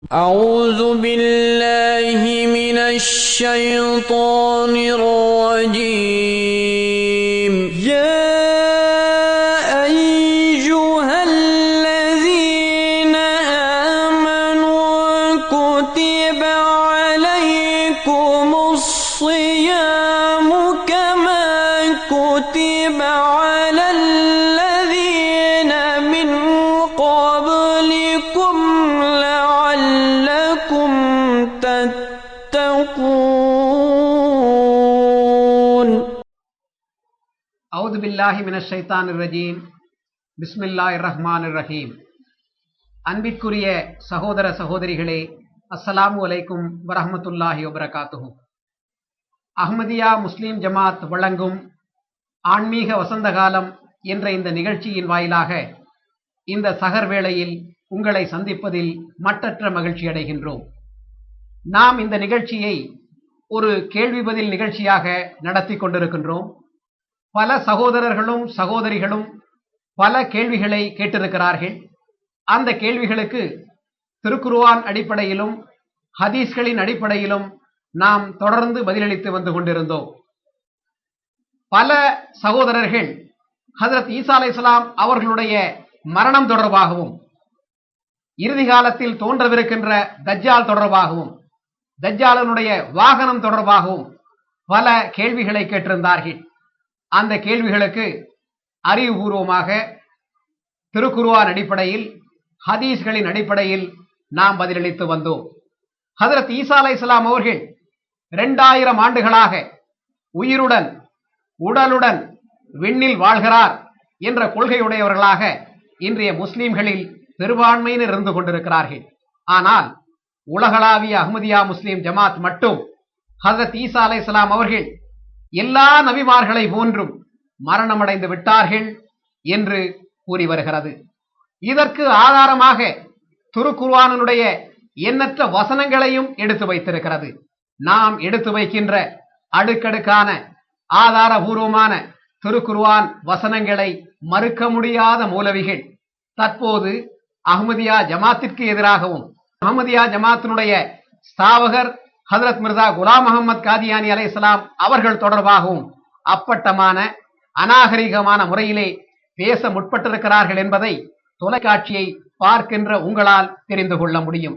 أعوذ بالله من الشيطان الرجيم يا أيها الذين آمنوا كتب عليكم الصيام كما كتب على الذين من قبلكم لعلكم تتقون. أعوذ بالله من الشيطان الرجيم. பிஸ்மில்லாஹிர் ரஹ்மானிர் ரஹீம். அன்பிற்குரிய சகோதர சகோதரிகளே, அஸ்ஸலாமு அலைக்கும் வரஹ்மத்துல்லாஹி வபரகாத்துஹு. அஹ்மதியா முஸ்லிம் ஜமாத் வழங்கும் ஆன்மீக வசந்த காலம் என்ற இந்த நிகழ்ச்சியின் வாயிலாக இந்த சகர் வேளையில் உங்களை சந்திப்பதில் மட்டற்ற மகிழ்ச்சி அடைகின்றோம். நாம் இந்த நிகழ்ச்சியை ஒரு கேள்வி பதில் நிகழ்ச்சியாக நடத்தி கொண்டிருக்கின்றோம். பல சகோதரர்களும் சகோதரிகளும் பல கேள்விகளை கேட்டிருக்கிறார்கள். அந்த கேள்விகளுக்கு திருக்குர்ஆன் அடிப்படையிலும் ஹதீஸ்களின் அடிப்படையிலும் நாம் தொடர்ந்து பதிலளித்து வந்து கொண்டிருந்தோம். பல சகோதரர்கள் ஹஜ்ரத் ஈசா அலைஹிஸ்ஸலாம் அவர்களுடைய மரணம் தொடர்பாகவும் இறுதி காலத்தில் தோன்றவிருக்கின்ற தஜ்ஜால் தொடர்பாகவும் தஜ்ஜாலனுடைய வாகனம் தொடர்பாகவும் பல கேள்விகளை கேட்டிருந்தார்கள். அந்த கேள்விகளுக்கு அறிவுபூர்வமாக திருக்குர்ஆன் அடிப்படையில் ஹதீஸ்களின் அடிப்படையில் நாம் பதிலளித்து வந்தோம். ஹஜ்ரத் ஈசா அலைஹிஸ்ஸலாம் அவர்கள் 2000 ஆண்டுகளாக உயிருடன் உடலுடன் விண்ணில் வாழ்கிறார் என்ற கொள்கையுடையவர்களாக இன்றைய முஸ்லிம்களில் பெரும்பான்மையினர் இருந்து கொண்டிருக்கிறார்கள். ஆனால் உலகளாவிய அஹ்மதியா முஸ்லிம் ஜமாத் மட்டும் ஹஜ்ரத் ஈசா அலைஹிஸ்ஸலாம் அவர்கள் எல்லா நபிமார்களை போன்றும் மரணமடைந்து விட்டார்கள் என்று கூறி வருகிறது. இதற்கு ஆதாரமாக திருக்குர்ஆனுடைய எண்ணற்ற வசனங்களையும் எடுத்து வைத்திருக்கிறது. நாம் எடுத்து வைக்கின்ற அடுக்கடுக்கான ஆதாரபூர்வமான திருக்குர்ஆன் வசனங்களை மறுக்க முடியாத மௌலவிகள் தற்போது அஹ்மதியா ஜமாத்திற்கு எதிராகவும் அஹ்மதியா ஜமாத்தினுடைய ஸ்தாபகர் ஹஜ்ரத் மிர்சா குலாம் முஹம்மத் காதியானி அலைஹிஸ்ஸலாம் அவர்கள் தொடர்பாகவும் அப்பட்டமான அநாகரிகமான முறையிலே பேச முற்பட்டிருக்கிறார்கள் என்பதை தொலைக்காட்சியை பார்க்கின்ற உங்களால் தெரிந்து கொள்ள முடியும்.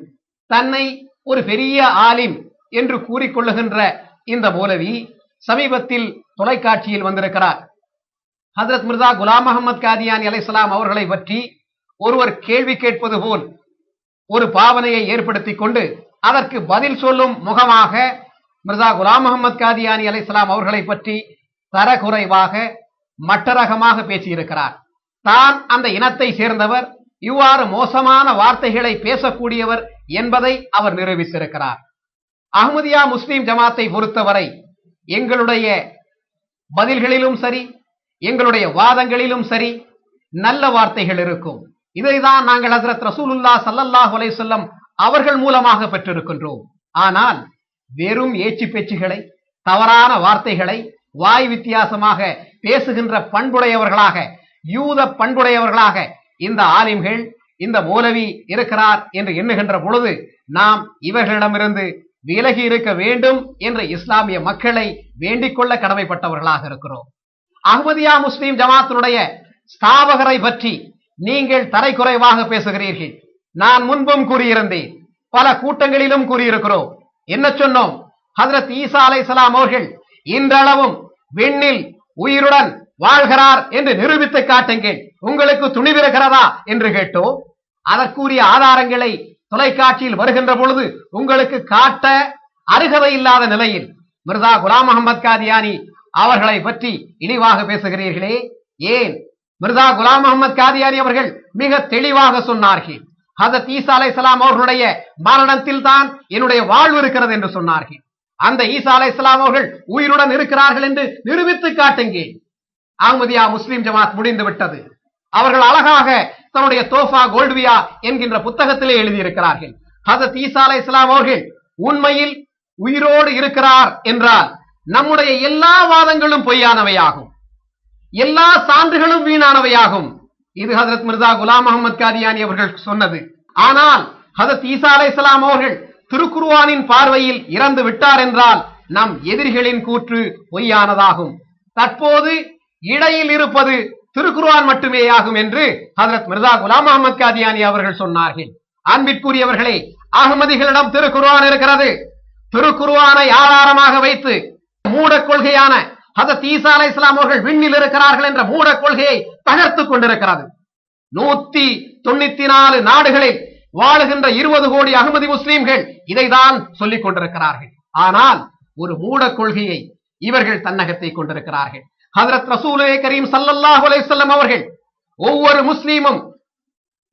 தன்னை ஒரு பெரிய ஆலிம் என்று கூறிக்கொள்ளுகின்ற இந்த மௌலவி சமீபத்தில் தொலைக்காட்சியில் வந்திருக்கிறார். ஹஜ்ரத் மிர்சா குலாம் முஹம்மத் காதியானி அலைஹிஸ்ஸலாம் அவர்களை பற்றி ஒருவர் கேள்வி கேட்பது போல் ஒரு பாவனையை ஏற்படுத்திக் கொண்டு அதற்கு பதில் சொல்லும் முகமாக மிர்சா குலாம் முஹம்மத் காதியானி அலைஹிஸ்ஸலாம் அவர்களை பற்றி தரக்குறைவாக மட்டரகமாக பேசியிருக்கிறார். தான் அந்த இனத்தை சேர்ந்தவர், இவ்வாறு மோசமான வார்த்தைகளை பேசக்கூடியவர் என்பதை அவர் நிரூபித்திருக்கிறார். அஹ்மதியா முஸ்லிம் ஜமாத்தை பொறுத்தவரை எங்களுடைய பதில்களிலும் சரி எங்களுடைய வாதங்களிலும் சரி நல்ல வார்த்தைகள் இருக்கும். இதைதான் நாங்கள் ஹஜ்ரத் ரசூலுல்லாஹ் ஸல்லல்லாஹு அலைஹி வஸல்லம் அவர்கள் மூலமாக பெற்றிருக்கின்றோம். ஆனால் வெறும் ஏச்சு பேச்சுகளை, தவறான வார்த்தைகளை வாய் வித்தியாசமாக பேசுகின்ற பண்புடையவர்களாக, யூத பண்புடையவர்களாக இந்த ஆலிம்கள், இந்த மௌலவி இருக்கிறார் என்று எண்ணுகின்ற பொழுது நாம் இவர்களிடமிருந்து விலகி இருக்க வேண்டும் என்று இஸ்லாமிய மக்களை வேண்டிக் கொள்ள கடமைப்பட்டவர்களாக இருக்கிறோம். அஹ்மதியா முஸ்லிம் ஜமாத்தினுடைய ஸ்தாபகரை பற்றி நீங்கள் தரைக்குறைவாக பேசுகிறீர்கள். நான் முன்பும் கூறியிருந்தேன், பல கூட்டங்களிலும் கூறியிருக்கிறோம். என்ன சொன்னோம்? ஹஜ்ரத் ஈசா அலைஹிஸ்ஸலாம் அவர்கள் இன்றளவும் விண்ணில் உயிருடன் வாழ்கிறார் என்று நிரூபித்து காட்டுங்கள், உங்களுக்கு துணிவிருக்கிறதா என்று கேட்டோம். அதற்குரிய ஆதாரங்களை தொலைக்காட்சியில் வருகின்ற பொழுது உங்களுக்கு காட்ட அருகதை இல்லாத நிலையில் மிர்சா குலாம் முஹம்மத் காதியானி அவர்களை பற்றி இழிவாக பேசுகிறீர்களே ஏன்? மிர்சா குலாம் முஹம்மத் காதியானி அவர்கள் மிக தெளிவாக சொன்னார்கள், ஹஜ்ரத் ஈசா அலைஹிஸ்ஸலாம் அவர்களுடைய மரணத்தில் தான் என்னுடைய வாழ்வு இருக்கிறது என்று சொன்னார்கள். அந்த ஈசா அலைஹிஸ்ஸலாம் அவர்கள் உயிருடன் இருக்கிறார்கள் என்று நிரூபித்து காட்டுங்கள். அஹ்மதியா முஸ்லிம் ஜமாத் முடிந்து விட்டது. அவர்கள் அழகாக தன்னுடைய தோஃபா கோல்ட்வியா என்கின்ற புத்தகத்திலே எழுதியிருக்கிறார்கள், ஹஜ்ரத் ஈசா அலைஹிஸ்ஸலாம் அவர்கள் உண்மையில் உயிரோடு இருக்கிறார் என்றால் நம்முடைய எல்லா வாதங்களும் பொய்யானவையாகும், எல்லா சான்றுகளும் வீணானவையாகும். இது ஹஜ்ரத் மிர்சா குலாம் முஹம்மத் காதியானி அவர்கள் சொன்னது. ஆனால் ஹதரத் ஈசா அலைஹிஸ்ஸலாம் அவர்கள் திருக்குர்ஆனின் பார்வையில் இறந்து விட்டார் என்றால் நம் எதிரிகளின் கூற்று பொய்யானதாகும். தற்போது இடையில் இருப்பது திருக்குர்ஆன் மட்டுமே ஆகும் என்று ஹஜ்ரத் மிர்சா குலாம் அஹ்மத் காதியானி அவர்கள் சொன்னார்கள். அன்பிற்குரியவர்களே, அகமதிகளிடம் திருக்குர்ஆன் இருக்கிறது. திருக்குர்ஆனை ஆதாரமாக வைத்து மூட கொள்கையான ஹஜ்ரத் ஈசா அலைஹிஸ்ஸலாம் அவர்கள் விண்ணில் இருக்கிறார்கள் என்ற மூட கொள்கையை தகர்த்துக் கொண்டிருக்கிறது. 194 நாடுகளில் வாழுகின்ற 20 கோடி அகமதி முஸ்லிம்கள் இதைதான் சொல்லிக் கொண்டிருக்கிறார்கள். ஆனால் ஒரு மூட கொள்கையை இவர்கள் தன்னகத்தை கொண்டிருக்கிறார்கள். ஹஜ்ரத் ரசூலே கரீம் ஸல்லல்லாஹு அலைஹி வஸல்லம் அவர்கள் ஒவ்வொரு முஸ்லிமும்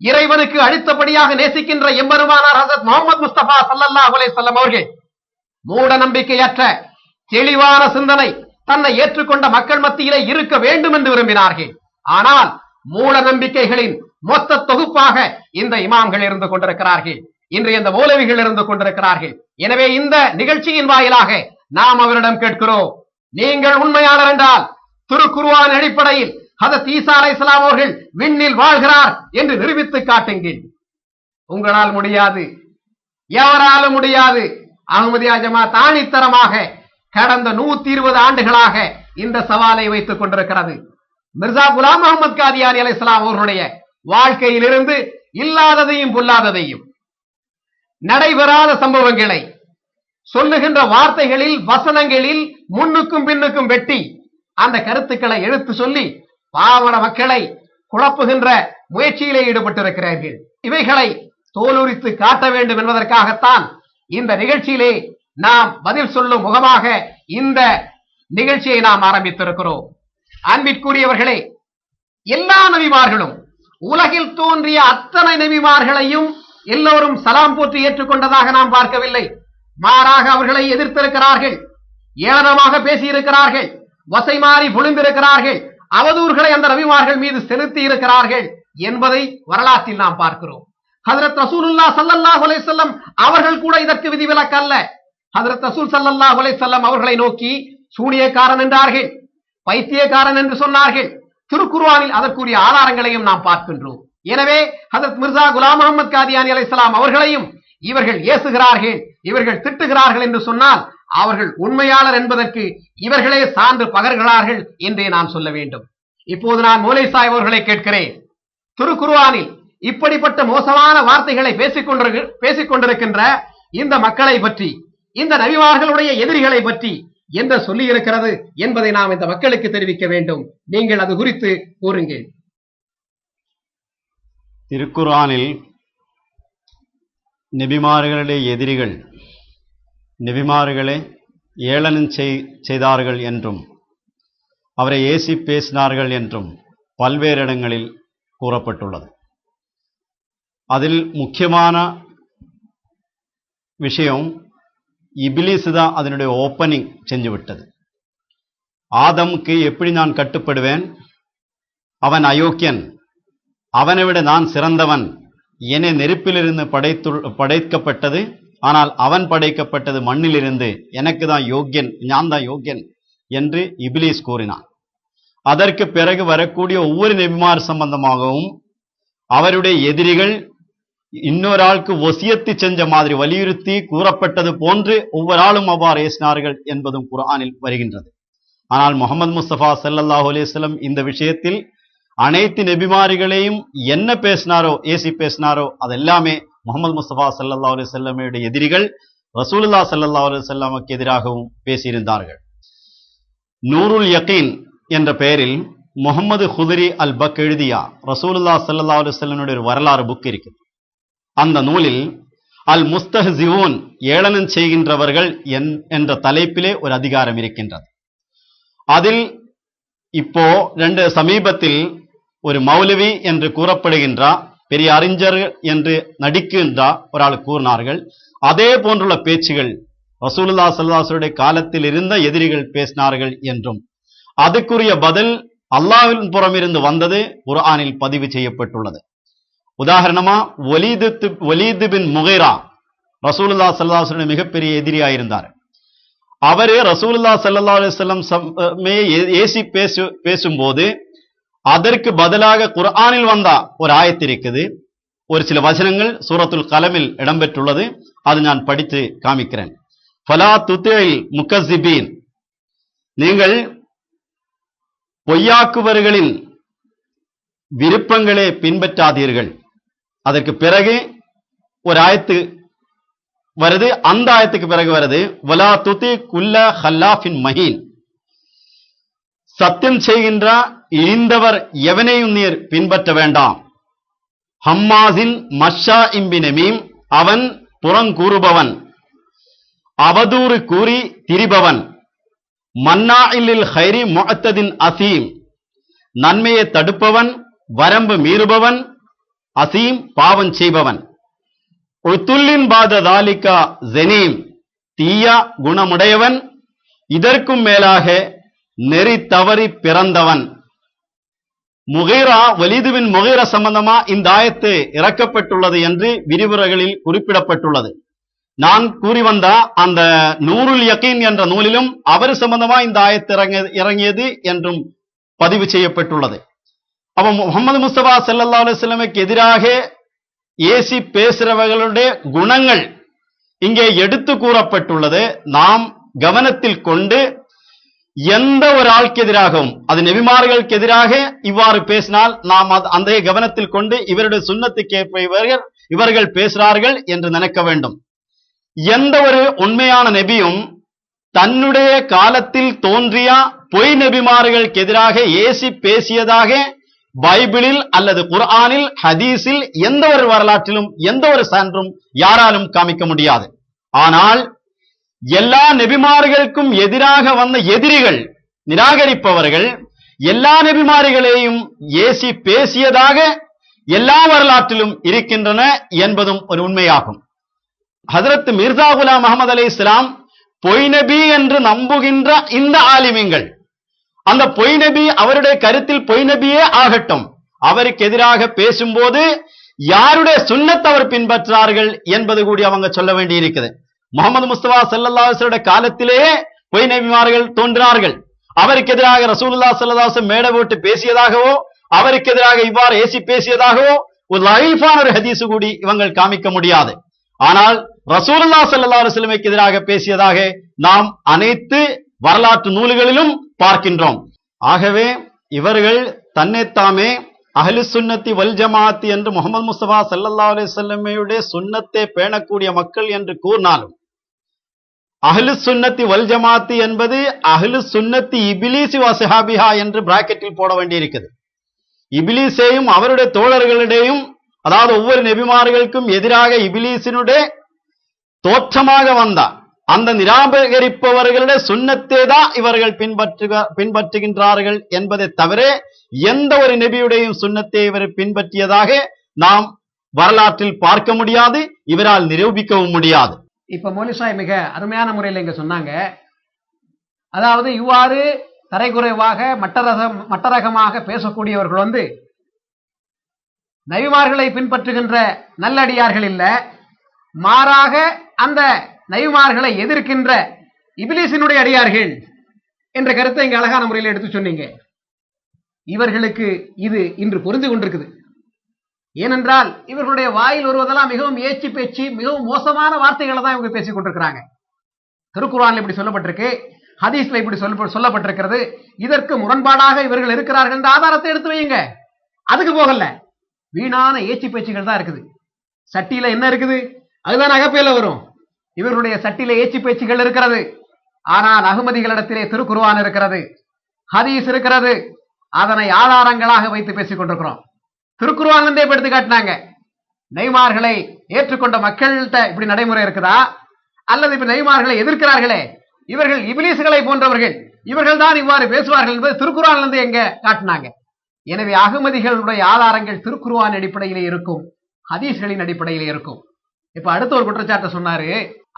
இறைவனுக்கு அடுத்தபடியாக நேசிக்கின்ற எம்பெருமானார் ஹஜ்ரத் முஹம்மது முஸ்தபா ஸல்லல்லாஹு அலைஹி வஸல்லம் அவர்கள் மூட நம்பிக்கையற்ற தெளிவான சிந்தனை தன்னை ஏற்றுக்கொண்ட மக்கள் மத்தியிலே இருக்க வேண்டும் என்று விரும்பினார்கள். ஆனால் மூட நம்பிக்கைகளின் மொத்த தொகுப்பாக இந்த இமாம்கள் இருந்து கொண்டிருக்கிறார்கள். இன்று இந்த மௌலவிகள் இருந்து கொண்டிருக்கிறார்கள். எனவே இந்த நிகழ்ச்சியின் வாயிலாக நாம் அவரிடம் கேட்கிறோம், நீங்கள் உண்மையாளர் என்றால் திருக்குர்ஆன் அடிப்படையில் ஹஜ்ரத் ஈசா அலைஹிஸ்ஸலாம் அவர்கள் விண்ணில் வாழ்கிறார் என்று நிரூபித்து காட்டுங்கள். உங்களால் முடியாது, யாராலும் முடியாது. அஹ்மதியா ஜமாத் ஆணித்தரமாக கடந்த 120 ஆண்டுகளாக இந்த சவாலை வைத்துக் கொண்டிருக்கிறது. மிர்சா குலாம் அஹ்மத் காதியானி அலைஹிஸ்ஸலாம் அவர்களுடைய வாழ்க்கையிலிருந்து இல்லாததையும் பொல்லாததையும் நடைபெறாத சம்பவங்களை சொல்லுகின்ற வார்த்தைகளில் வசனங்களில் முன்னுக்கும் பின்னுக்கும் வெட்டி அந்த கருத்துக்களை எடுத்து சொல்லி பாவன மக்களை குழப்புகின்ற முயற்சியிலே ஈடுபட்டிருக்கிறார்கள். இவைகளை தோலுரித்து காட்ட வேண்டும் என்பதற்காகத்தான் இந்த நிகழ்ச்சியிலே நாம் பதில் சொல்லும் முகமாக இந்த நிகழ்ச்சியை நாம் ஆரம்பித்திருக்கிறோம். அன்பிற்குரியவர்களே, எல்லா நபிமார்களும் உலகில் தோன்றிய அத்தனை நபிமார்களையும் எல்லோரும் சலாம் போற்றி ஏற்றுக்கொண்டதாக நாம் பார்க்கவில்லை. மாறாக அவர்களை எதிர்த்திருக்கிறார்கள், ஏளனமாக பேசியிருக்கிறார்கள், வசை மாறி பொழிந்திருக்கிறார்கள், அவதூறுகளை அந்த நபிமார்கள் மீது செலுத்தி இருக்கிறார்கள் என்பதை வரலாற்றில் நாம் பார்க்கிறோம். ஹஜ்ரத் ரசூலுல்லாஹ் ஸல்லல்லாஹு அலைஹி வஸல்லம் அவர்கள் கூட இதற்கு விதிவிலக்கு அல்ல. ஹஜ்ரத் ரசூல் ஸல்லல்லாஹு அலைஹி வஸல்லம் அவர்களை நோக்கி சூனியக்காரன் என்றார்கள், பைத்தியக்காரன் என்று சொன்னார்கள். திருக்குர்ஆனில் அதற்குரிய ஆதாரங்களையும் நாம் பார்க்கின்றோம். எனவே ஹஜ்ரத் மிர்சா குலாம் அஹ்மத் காதியானி அலைஹிஸ்ஸலாம் அவர்களையும் இவர்கள் ஏசுகிறார்கள், இவர்கள் திட்டுகிறார்கள் என்று சொன்னால் அவர்கள் உண்மையாளர் என்பதற்கு இவர்களே சான்று பகர்கிறார்கள் என்றே நாம் சொல்ல வேண்டும். இப்போது நான் மௌலை சாஹிப் அவர்களை கேட்கிறேன், திருக்குர்ஆனில் இப்படிப்பட்ட மோசமான வார்த்தைகளை பேசிக் கொண்டிருக்கின்ற இந்த மக்களை பற்றி, இந்த நபிமார்களுடைய எதிரிகளை பற்றி என்ன சொல்லி இருக்கிறது என்பதை நாம் இந்த மக்களுக்கு தெரிவிக்க வேண்டும். நீங்கள் அது குறித்து கூறுங்கள். திருக்குர்ஆனில் நபிமார்களுடைய எதிரிகள் நபிமார்களை ஏளனம் செய்தார்கள் என்றும் அவரை ஏசி பேசினார்கள் என்றும் பல்வேறு இடங்களில் கூறப்பட்டுள்ளது. அதில் முக்கியமான விஷயம் இபிலிஸ் தான் அதனுடைய ஓப்பனிங் செஞ்சு விட்டது. ஆதமுக்கு எப்படி நான் கட்டுப்படுவேன், அவன் அயோக்கியன், அவனை விட நான் சிறந்தவன், என்னை நெருப்பிலிருந்து படைக்கப்பட்டது, ஆனால் அவன் படைக்கப்பட்டது மண்ணிலிருந்து, எனக்கு தான் யோக்கியன், நான் தான் யோக்கியன் என்று இபிலிஸ் கூறினான். அதற்கு பிறகு வரக்கூடிய ஒவ்வொரு நபிமார் சம்பந்தமாகவும் அவருடைய எதிரிகள் இன்னொரு ஆளுக்கு வசியத்து செஞ்ச மாதிரி வலியுறுத்தி கூறப்பட்டது போன்று ஒவ்வொரு ஆளும் அவ்வாறு ஏசினார்கள் என்பதும் குர்ஆனில் வருகின்றது. ஆனால் முஹம்மது முஸ்தபா ஸல்லல்லாஹு அலைஹி வஸல்லம் இந்த விஷயத்தில் அனைத்து நபிமார்களையும் என்ன பேசினாரோ, ஏசி பேசினாரோ, அதெல்லாமே முஹம்மது முஸ்தபா ஸல்லல்லாஹு அலைஹி வஸல்லமுடைய எதிரிகள் ரசூலுல்லாஹ் ஸல்லல்லாஹு அலைஹி வஸல்லமுக்கு எதிராகவும் பேசியிருந்தார்கள். நூருல் யகீன் என்ற பெயரில் முகமது குதிரி அல் பக் எழுதிய ரசூலுல்லாஹ் ஸல்லல்லாஹு அலைஹி வஸல்லமுடைய ஒரு வரலாறு புக் இருக்குது. அந்த நூலில் அல் முஸ்தஹ்சிஊன் ஏளனம் செய்கின்றவர்கள் என்ற தலைப்பிலே ஒரு அதிகாரம் இருக்கின்றது. அதில் இப்போ சமீபத்தில் ஒரு மௌலவி என்று கூறப்படுகின்ற பெரிய அறிஞர் என்று நடிக்கின்ற ஒரு ஆள் கூறினார்கள். அதே போன்றுள்ள பேச்சுகள் ரசூலுல்லாஹ் ஸல்லல்லாஹு அலைஹி வஸல்லம் காலத்தில் இருந்த எதிரிகள் பேசினார்கள் என்றும் அதுக்குரிய பதில் அல்லாஹ்வின் புறமிருந்து வந்தது குர்ஆனில் பதிவு செய்யப்பட்டுள்ளது. உதாரணமா வலீத் பின் முகைரா ரசூலுல்லாஹ் ஸல்லல்லாஹு அலைஹி வஸல்லம் மிகப்பெரிய எதிரியாயிருந்தார். அவரு ரசூலுல்லாஹ் ஸல்லல்லாஹு அலைஹி வஸல்லம் ஏசி பேசும்போது அதற்கு பதிலாக குர்ஆனில் வந்த ஒரு ஆயத்து இருக்குது. ஒரு சில வசனங்கள் சூரத்துல் கலமில் இடம்பெற்றுள்ளது. அது நான் படித்து காமிக்கிறேன். ஃபலா துதில் முக்கஸிபீன், நீங்கள் பொய்யாக்குவர்களின் விருப்பங்களே பின்பற்றாதீர்கள். அதற்கு பிறகு ஒரு ஆயத்து வருது, அந்த ஆயத்துக்கு பிறகு வருது வலா துதி குல்ல ஹல்லாஃபின் மஹீன், சத்தியம் செய்கின்ற இழிந்தவர் எவனையும் நீர் பின்பற்ற வேண்டாம். ஹம்மாசின் மஷா இம்பினமீம், அவன் புறங்கூறுபவன், அவதூறு கூறி திரிபவன், மன்னாஇலில் ஹைரி முஅத்ததின் அசீம், நன்மையை தடுப்பவன், வரம்பு மீறுபவன், அசீம் பாவம் செய்பவன், உத்துல்லின் பாத தாலிகா ஜெனீம், தீய குணமுடையவன், இதற்கும் மேலாக நெறி தவறி பிறந்தவன். முகீரா வலீதுவின் முகீரா சம்பந்தமா இந்த ஆயத்து இறக்கப்பட்டுள்ளது என்று விரிவுரைகளில் குறிப்பிடப்பட்டுள்ளது. நான் கூறி வந்த அந்த நூருல் யகீன் என்ற நூலிலும் அவர் சம்பந்தமா இந்த ஆயத்து இறங்கியது என்றும் பதிவு செய்யப்பட்டுள்ளது. அப்ப முகமது முஸ்தபா ஸல்லல்லாஹு அலைஹி வஸல்லமுக்கு எதிராக ஏசி பேசுறவர்களுடைய குணங்கள் இங்கே எடுத்து கூறப்பட்டுள்ளது. நாம் கவனத்தில் கொண்டு எந்த ஒரு ஆளுக்கு எதிராகவும், அது நபிமார்களுக்கு எதிராக இவ்வாறு பேசினால் நாம் அந்த கவனத்தில் கொண்டு இவருடைய சுன்னத்துக்கு இவர்கள் பேசுகிறார்கள் என்று நினைக்க வேண்டும். எந்த ஒரு உண்மையான நபியும் தன்னுடைய காலத்தில் தோன்றிய பொய் நபிமார்களுக்கு எதிராக ஏசி பேசியதாக பைபிளில் அல்லது குர்ஆனில் ஹதீஸில் எந்த ஒரு வரலாற்றிலும் எந்த ஒரு சான்றும் யாராலும் காமிக்க முடியாது. ஆனால் எல்லா நபிமார்களுக்கும் எதிராக வந்த எதிரிகள், நிராகரிப்பவர்கள் எல்லா நபிமார்களையும் ஏசி பேசியதாக எல்லா வரலாற்றிலும் இருக்கின்றன என்பதும் ஒரு உண்மையாகும். ஹஜ்ரத் மிர்சா குலாம் அஹ்மத் அலைஹிஸ்ஸலாம் பொய் நபி என்று நம்புகின்ற இந்த ஆலிமீன்கள், அந்த பொய் நபி அவருடைய கருத்தில் பொய் நபியே ஆகட்டும், அவருக்கு எதிராக பேசும்போது யாருடைய சுன்னத் அவர் பின்பற்றார்கள் என்பது கூடி அவங்க சொல்ல வேண்டி இருக்குது. முகமது முஸ்தபா ஸல்லல்லாஹு அலைஹி வஸல்லம் காலத்திலேயே பொய் நபிமார்கள் தோன்றினார்கள். அவருக்கு எதிராக ரசூலுல்லாஹ் ஸல்லல்லாஹு அலைஹி வஸல்லம் மேடை போட்டு பேசியதாகவோ, அவருக்கு எதிராக இவ்வாறு ஏசி பேசியதாகவோ ஒரு லைஃபான ஒரு ஹதீஸ் கூடி இவங்கள் காமிக்க முடியாது. ஆனால் ரசூலுல்லாஹ் ஸல்லல்லாஹு அலைஹி வஸல்லம் எதிராக பேசியதாக நாம் அனைத்து வரலாற்று நூல்களிலும் பார்க்கின்றோம். ஆகவே இவர்கள் தன்னைத்தாமே அஹ்லு சுன்னத்தி வல் ஜமாஅத் என்று முகமது முஸ்தபா ஸல்லல்லாஹு அலைஹி வஸல்லமுடைய சுன்னத்தை பேணக்கூடிய மக்கள் என்று கூறினாலும், அஹ்லு சுன்னத்தி வல் ஜமாஅத் என்பது அஹ்லு சுன்னத்தி இப்லீஸ் வ ஸஹாபிஹா என்று பிராக்கெட்டில் போட வேண்டியிருக்கிறது. இப்லீஸையும் அவருடைய தோழர்களிடையும், அதாவது ஒவ்வொரு நபிமார்களுக்கும் எதிராக இப்லீஸினுடைய தோற்றமாக வந்தார் அந்த நிராகரிப்பவர்களுடைய சுன்னத்தை தான் இவர்கள் பின்பற்றுகின்றார்கள் என்பதை தவிர எந்த ஒரு நபியுடையும் சுன்னத்தை இவர் பின்பற்றியதாக நாம் வரலாற்றில் பார்க்க முடியாது, இவரால் நிரூபிக்கவும் முடியாது. இப்ப மௌலிசாய் மிக அருமையான முறையில் இங்க சொன்னாங்க. அதாவது இவ்வாறு தரைக்குறைவாக மட்டரகமாக பேசக்கூடியவர்கள் நபிமார்களை பின்பற்றுகின்ற நல்லடியார்கள் இல்ல, மாறாக அந்த நபிமார்களை எதிர்க்கின்ற இப்லீஸினுடைய அடியார்கள் என்ற கருத்தை இங்க அழகான முறையில் எடுத்து சொன்னீங்க. இவர்களுக்கு இது இன்று பொருந்து கொண்டிருக்குது. ஏனென்றால் இவர்களுடைய வாயில் வருவதெல்லாம் மிகவும் ஏச்சி பேச்சு, மிகவும் மோசமான வார்த்தைகளை தான் இவங்க பேசிக் கொண்டிருக்கிறாங்க. திருக்குர்ஆன்ல இப்படி சொல்லப்பட்டிருக்கு, ஹதீஸ்ல இப்படி சொல்லப்பட்டிருக்கிறது. இதற்கு முரண்பாடாக இவர்கள் இருக்கிறார்கள் என்ற ஆதாரத்தை எடுத்து வையுங்க. அதுக்கு போகல, வீணான ஏச்சி பேச்சுகள் தான் இருக்குது. சட்டியில என்ன இருக்குது அதுதான் அகப்பையில வரும். இவர்களுடைய சட்டியில ஏச்சி பேச்சுகள் இருக்கிறது. ஆனால் அகமதிகளிடத்திலே திருக்குர்ஆன் இருக்கிறது, ஹதீஸ் இருக்கிறது. அதனை ஆதாரங்களாக வைத்து பேசிக் கொண்டிருக்கிறோம். திருக்குர்ஆன்ல இருந்தே எடுத்து காட்டினாங்க. நபிமார்களை ஏற்றுக்கொண்ட மக்கள்கிட்ட இப்படி நடைமுறை இருக்குதா, அல்லது இப்ப நபிமார்களை எதிர்க்கிறார்களே இவர்கள் இப்லீஸ்களை போன்றவர்கள், இவர்கள் தான் இவ்வாறு பேசுவார்கள் என்பது திருக்குர்ஆன்ல இருந்து எங்க காட்டினாங்க. எனவே அகமதிகளுடைய ஆதாரங்கள் திருக்குர்ஆன் அடிப்படையிலே இருக்கும், ஹதீஸ்களின் அடிப்படையிலே இருக்கும். இப்ப அடுத்த ஒரு குற்றச்சாட்டை சொன்னாரு.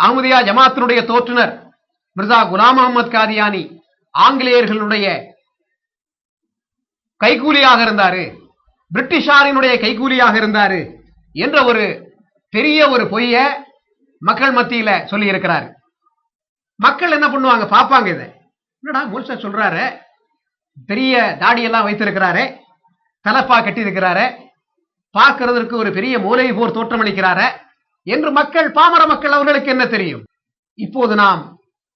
அஹ்மதியா ஜமாத்தினுடைய தோற்றுனர் மிர்சா குலாம் அஹ்மத் காதியானி ஆங்கிலேயர்களுடைய கைகூலியாக இருந்தாரு, பிரிட்டிஷாரினுடைய கைகூலியாக இருந்தாரு என்ற ஒரு பெரிய ஒரு பொய்ய மக்கள் மத்தியில சொல்லி இருக்கிறாரு. மக்கள் என்ன பண்ணுவாங்க, பார்ப்பாங்க. இதை என்னடா மூல்சா சொல்றாரு, பெரிய தாடியெல்லாம் வைத்திருக்கிறாரு, தலப்பா கட்டி இருக்கிறாரு, பார்க்கிறதற்கு ஒரு பெரிய மூலை போர் தோற்றமளிக்கிறார என்று மக்கள், பாமர மக்கள், அவர்களுக்கு என்ன தெரியும்? இப்போது நாம்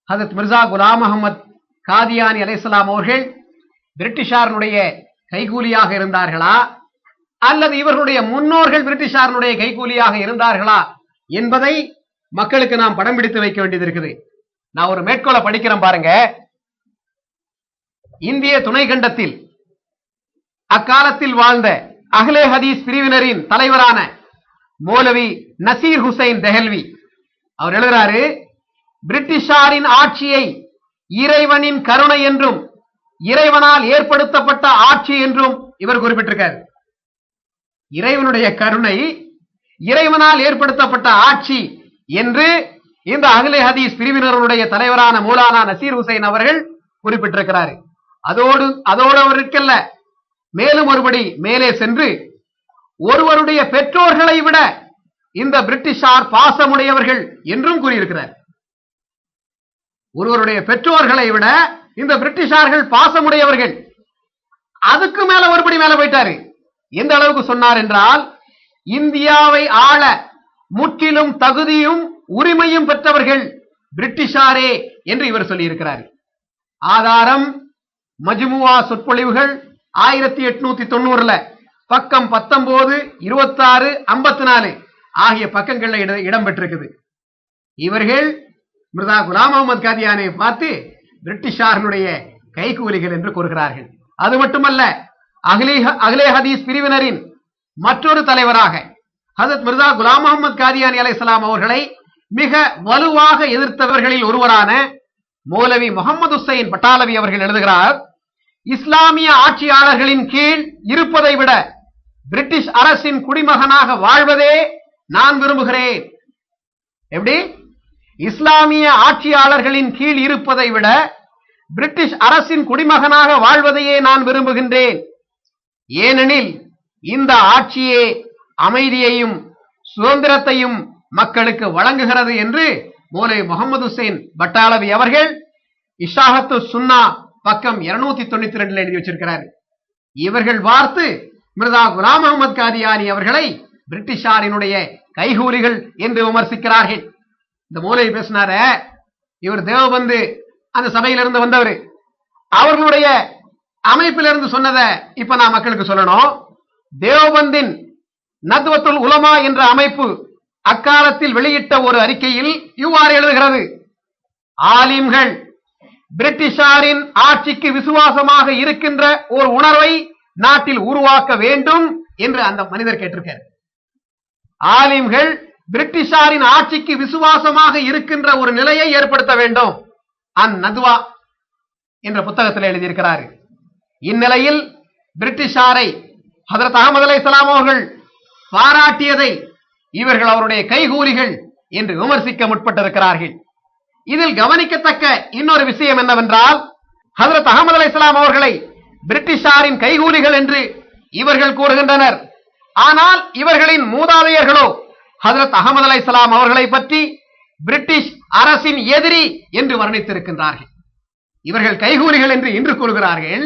ஹஜரத் மிர்சா குலாம் அஹமத் காதியானி அலைஹிஸ்ஸலாம் அவர்கள் பிரிட்டிஷாரனுடைய கைகூலியாக இருந்தார்களா அல்லது இவர்களுடைய முன்னோர்கள் பிரிட்டிஷாரனுடைய கைகூலியாக இருந்தார்களா என்பதை மக்களுக்கு நாம் படம் பிடித்து வைக்க வேண்டியது இருக்குது. நான் ஒரு மேற்கோளை படிக்கிறேன் பாருங்க. இந்திய துணைக்கண்டத்தில் அக்காலத்தில் வாழ்ந்த அஹ்லே ஹதீஸ் பிரிவினரின் தலைவரான மௌலவி நசீர் ஹுசைன் தெஹல்வி அவர் எழுதுறாரு, பிரிட்டிஷாரின் ஆட்சியை இறைவனின் கருணை என்றும் இறைவனால் ஏற்படுத்தப்பட்ட ஆட்சி என்றும் இவர் குறிப்பிட்டிருக்கார். இறைவனுடைய கருணை, இறைவனால் ஏற்படுத்தப்பட்ட ஆட்சி என்று இந்த அஹ்லே ஹதீஸ் பிரிவினருடைய தலைவரான மௌலானா நசீர் ஹுசைன் அவர்கள் குறிப்பிட்டிருக்கிறார். அதோடு அவருக்கல்ல, மேலும் ஒருபடி மேலே சென்று ஒருவருடைய பெற்றோர்களை விட இந்த பிரிட்டிஷார் பாசமுடையவர்கள் என்றும் கூறியிருக்கிறார். ஒருவருடைய பெற்றோர்களை விட இந்த பிரிட்டிஷார்கள் பாசமுடையவர்கள். அதுக்கு மேல ஒருபடி மேல போயிட்டாரு. எந்த அளவுக்கு சொன்னார் என்றால், இந்தியாவை ஆள முற்றிலும் தகுதியும் உரிமையும் பெற்றவர்கள் பிரிட்டிஷாரே என்று இவர் சொல்லியிருக்கிறார். ஆதாரம் மஜ்முவா சொற்பொழிவுகள் 1890 பக்கம் 19, 26, 54 ஆகிய பக்கங்கள்ல இடம்பெற்றிருக்குது. இவர்கள் மிர்சா குலாம் அஹமத் காதியானை பார்த்து பிரிட்டிஷாரனுடைய கைகூலிகள் என்று கூறுகிறார்கள். அது மட்டுமல்ல, அஹ்லே ஹதீஸ் பிரிவினரின் மற்றொரு தலைவராக ஹஜரத் மிர்சா குலாம் அஹமத் காதியானி அலைஹிஸ்ஸலாம் அவர்களை மிக வலுவாக எதிர்த்தவர்களில் ஒருவரான மௌலவி முகமது ஹுசைன் பட்டாலவி அவர்கள் எழுதுகிறார், இஸ்லாமிய ஆட்சியாளர்களின் கீழ் இருப்பதை விட பிரிட்டிஷ் அரசின் குடிமகனாக வாழ்வதே நான் விரும்புகிறேன். எப்படி? இஸ்லாமிய ஆட்சியாளர்களின் கீழ் இருப்பதை விட பிரிட்டிஷ் அரசின் குடிமகனாக வாழ்வதையே நான் விரும்புகின்றேன். ஏனெனில் இந்த ஆட்சியே அமைதியையும் சுதந்திரத்தையும் மக்களுக்கு வழங்குகிறது என்று மௌலவி முகமது ஹுசைன் பட்டாலவி அவர்கள் இஷாஹத்து சுன்னா பக்கம் 292 எழுதி வச்சிருக்கிறார். இவர்கள் பார்த்து மிர்சா குலாம் அஹமத் காதியானி அவர்களை பிரிட்டிஷாரினுடைய கைகூலிகள் என்று விமர்சிக்கிறார்கள். இந்த மௌலவி பேசினார, இவர் தேவபந்து அந்த சபையிலிருந்து வந்தவர். அவர்களுடைய அமைப்பிலிருந்து சொன்னதை இப்ப நான் மக்களுக்கு சொல்லணும். தேவபந்தின் நத்வத்துல் உலமா என்ற அமைப்பு அக்காலத்தில் வெளியிட்ட ஒரு அறிக்கையில் இவ்வாறு எழுதுகிறது, ஆலிம்கள் பிரிட்டிஷாரின் ஆட்சிக்கு விசுவாசமாக இருக்கின்ற ஒரு உணர்வை நாட்டில் உருவாக்க வேண்டும் என்று அந்த மனிதர் கேட்டிருக்கார். ஆலிம்கள் பிரிட்டிஷாரின் ஆட்சிக்கு விசுவாசமாக இருக்கின்ற ஒரு நிலையை ஏற்படுத்த வேண்டும். நத்வா என்ற புத்தகத்தில் எழுதியிருக்கிறார். இந்நிலையில் பிரிட்டிஷாரை ஹஜரத் அஹமது அலைஹிஸ்ஸலாம் அவர்கள் பாராட்டியதை இவர்கள் அவருடைய கைகூலிகள் என்று விமர்சிக்க முற்பட்டிருக்கிறார்கள். இதில் கவனிக்கத்தக்க இன்னொரு விஷயம் என்னவென்றால், ஹஜரத் அஹமது அலைஹிஸ்ஸலாம் அவர்களை பிரிட்டிஷாரின் கைகூலிகள் என்று இவர்கள் கூறுகின்றனர். ஆனால் இவர்களின் மூதாதையர்களோ ஹஜரத் அஹமது அலைஹிஸ்ஸலாம் அவர்களை பற்றி பிரிட்டிஷ் அரசின் எதிரி என்று வர்ணித்திருக்கின்றார்கள். இவர்கள் கைகூலிகள் என்று இன்று கூறுகிறார்கள்.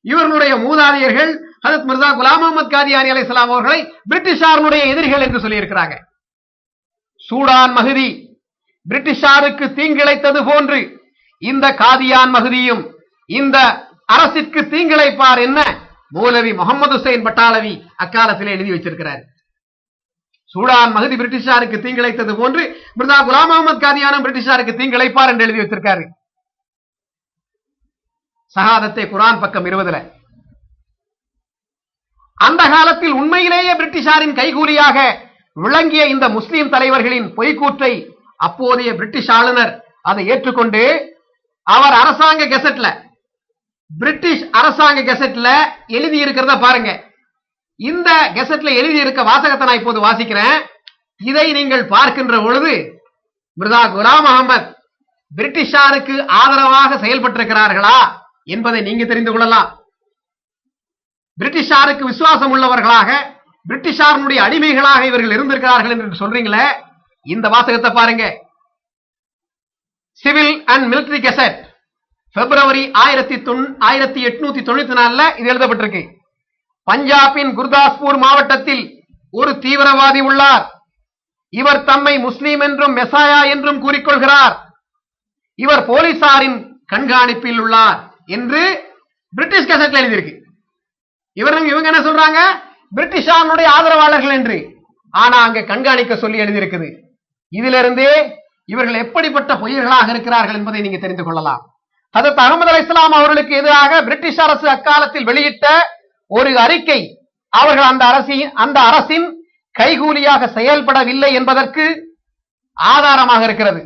இவர்களுடைய மூதாதையர்கள் ஹஜரத் மிர்சா குலாம் அஹமத் காதியானி அலைஹிஸ்ஸலாம் அவர்களை பிரிட்டிஷாருடைய எதிரிகள் என்று சொல்லியிருக்கிறாங்க. சூடான் மஹதி பிரிட்டிஷாருக்கு தீங்கிழைத்தது போன்று இந்த காதியான் மஹதியும் இந்த அரசிற்கு தீங்கிழைப்பார் என்ன மௌலவி முகமது ஹுசைன் பட்டாலவி அக்காலத்தில் எழுதி வச்சிருக்கிறார். சூடான் மஹதி பிரிட்டிஷாருக்கு தீங்கிழைத்தது போன்று மிர்சா குலாம் அஹமத் காதியானும் பிரிட்டிஷாருக்கு தீங்கிழைப்பார் என்று எழுதி வச்சிருக்காரு. ஷஹாதத்தே குர்ஆன் பக்கம் 20. அந்த காலத்தில் உண்மையிலேயே பிரிட்டிஷாரின் கைகூலியாக விளங்கிய இந்த முஸ்லிம் தலைவர்களின் பொய்க்கூற்றை அப்போதைய பிரிட்டிஷ் ஆளுநர் அதை ஏற்றுக்கொண்டு அவர் அரசாங்க கெசட்ல, பிரிட்டிஷ் அரசாங்க கெசட்ல எழுதி இருக்கிறத பாருங்க. இந்த கெசட்ல எழுதி இருக்க வாசகத்தை நான் இப்போது வாசிக்கிறேன். இதை நீங்கள் பார்க்கின்ற பொழுது மிர்சா குலாம் அஹமத் பிரிட்டிஷாருக்கு ஆதரவாக செயல்பட்டிருக்கிறார்களா என்பதை நீங்க தெரிந்து கொள்ளலாம். பிரிட்டிஷாருக்கு விசுவாசம் உள்ளவர்களாக, பிரிட்டிஷாருடைய அடிமைகளாக இவர்கள் இருந்திருக்கிறார்கள் என்று சொல்றீங்களே, இந்த வாசகத்தை பாருங்க. சிவில் அண்ட் மிலிட்டரி கெசட் பிப்ரவரி 1894 இது எழுதப்பட்டிருக்கு. பஞ்சாபின் குர்தாஸ்பூர் மாவட்டத்தில் ஒரு தீவிரவாதி உள்ளார். இவர் தம்மை முஸ்லீம் என்றும் மெசாயா என்றும் கூறிக்கொள்கிறார். இவர் போலீசாரின் கண்காணிப்பில் உள்ளார் என்று பிரிட்டிஷ் கசட்ல எழுதியிருக்கு. இவங்க என்ன சொல்றாங்க? பிரிட்டிஷாருடைய ஆதரவாளர்கள் என்று. ஆனா அங்க கண்காணிக்க சொல்லி எழுதியிருக்குது. இதிலிருந்தே இவர்கள் எப்படிப்பட்ட பொய்யர்களாக இருக்கிறார்கள் என்பதை நீங்க தெரிந்து கொள்ளலாம். ஹஜ்ரத் அஹ்மது அலைஹிஸ்ஸலாம் அவர்களுக்கு எதிராக பிரிட்டிஷ் அரசு அக்காலத்தில் வெளியிட்ட ஒரு அறிக்கை அவர்கள் அந்த அரசின் கைகூலியாக செயல்படவில்லை என்பதற்கு ஆதாரமாக இருக்கிறது.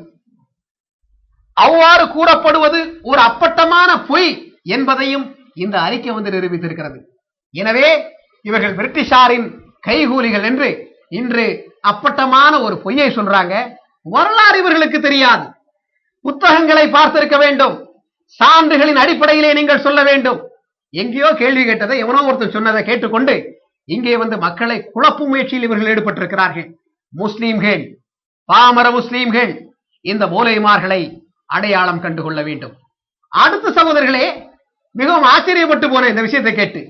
அவ்வாறு கூறப்படுவது ஒரு அப்பட்டமான பொய் என்பதையும் இந்த அறிக்கை நிரூபித்திருக்கிறது. எனவே இவர்கள் பிரிட்டிஷாரின் கைகூலிகள் என்று இன்று அப்பட்டமான ஒரு பொய்யை சொல்றாங்க. வரலாறு இவர்களுக்கு தெரியாது. புத்தகங்களை பார்த்திருக்க வேண்டும். சான்றுகளின் அடிப்படையிலே நீங்கள் சொல்ல வேண்டும். எங்கேயோ கேள்வி கேட்டதை எவனோ ஒருத்தர் சொன்னதை கேட்டுக்கொண்டு இங்கே மக்களை குழப்பும் முயற்சியில் இவர்கள் ஈடுபட்டிருக்கிறார்கள். முஸ்லீம்கள், பாமர முஸ்லீம்கள் இந்த மூலைமார்களை அடையாளம் கண்டுகொள்ள வேண்டும். அடுத்த சகோதரர்களே, மிகவும் ஆச்சரியப்பட்டு போன இந்த விஷயத்தை கேட்டு,